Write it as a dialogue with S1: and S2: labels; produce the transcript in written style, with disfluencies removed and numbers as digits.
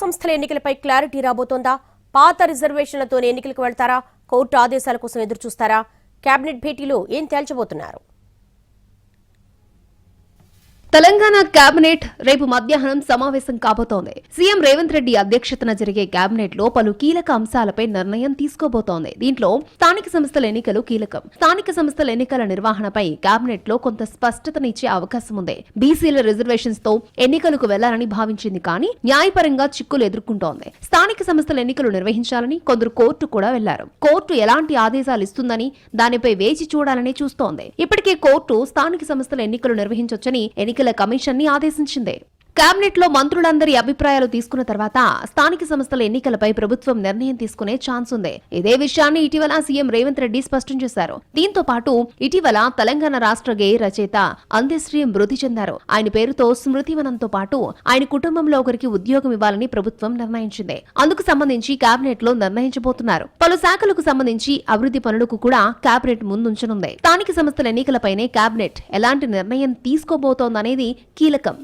S1: సంస్థల ఎన్నికలపై క్లారిటీ రాబోతోందా? పాత రిజర్వేషన్లతోనే ఎన్నికలకు వెళ్తారా? కోర్టు ఆదేశాల కోసం ఎదురుచూస్తారా? కేబినెట్ భేటీలో ఏం తేల్చబోతున్నారు?
S2: తెలంగాణ కేబినెట్ రేపు మధ్యాహ్నం సమావేశం కాబోతోంది. సీఎం రేవంత్ రెడ్డి అధ్యక్షతన జరిగే కేబినెట్ లో పలు కీలక అంశాలపై నిర్ణయం తీసుకోబోతోంది. దీంట్లో స్థానిక సంస్థల ఎన్నికలు కీలకం. స్థానిక సంస్థల ఎన్నికల నిర్వహణపై కేబినెట్ లో కొంత స్పష్టతనిచ్చే అవకాశం ఉంది. బీసీల రిజర్వేషన్స్ తో ఎన్నికలకు వెళ్లాలని భావించింది, కానీ న్యాయపరంగా చిక్కులు ఎదుర్కొంటోంది. స్థానిక సంస్థల ఎన్నికలు నిర్వహించాలని కొందరు కోర్టు కూడా వెళ్లారు. కోర్టు ఎలాంటి ఆదేశాలు ఇస్తుందని దానిపై వేచి చూడాలని చూస్తోంది. ఇప్పటికే కోర్టు స్థానిక సంస్థల ఎన్నికలు నిర్వహించొచ్చని ఎన్నికల కమిషన్ ని ఆదేశించింది. కేబినెట్ లో మంత్రులందరి అభిప్రాయాలు తీసుకున్న తర్వాత స్థానిక సంస్థల ఎన్నికలపై ప్రభుత్వం నిర్ణయం తీసుకునే ఛాన్స్ ఉంది. ఇదే విషయాన్ని ఇటీవల సీఎం రేవంత్ రెడ్డి స్పష్టం చేశారు. దీంతో పాటు ఇటీవల తెలంగాణ రాష్ట్ర గేయ రచయిత అందశ్రీ మృతి చెందారు. ఆయన పేరుతో స్మృతివనంతో పాటు ఆయన కుటుంబంలో ఒకరికి ఉద్యోగం ఇవ్వాలని ప్రభుత్వం నిర్ణయించింది. అందుకు సంబంధించి కేబినెట్ లో నిర్ణయించబోతున్నారు. పలు శాఖలకు సంబంధించి అభివృద్ధి పనులకు కూడా కేబినెట్ ముందుంచనుంది. స్థానిక సంస్థల ఎన్నికలపైనే కేబినెట్ ఎలాంటి నిర్ణయం తీసుకోబోతోందనేది కీలకం.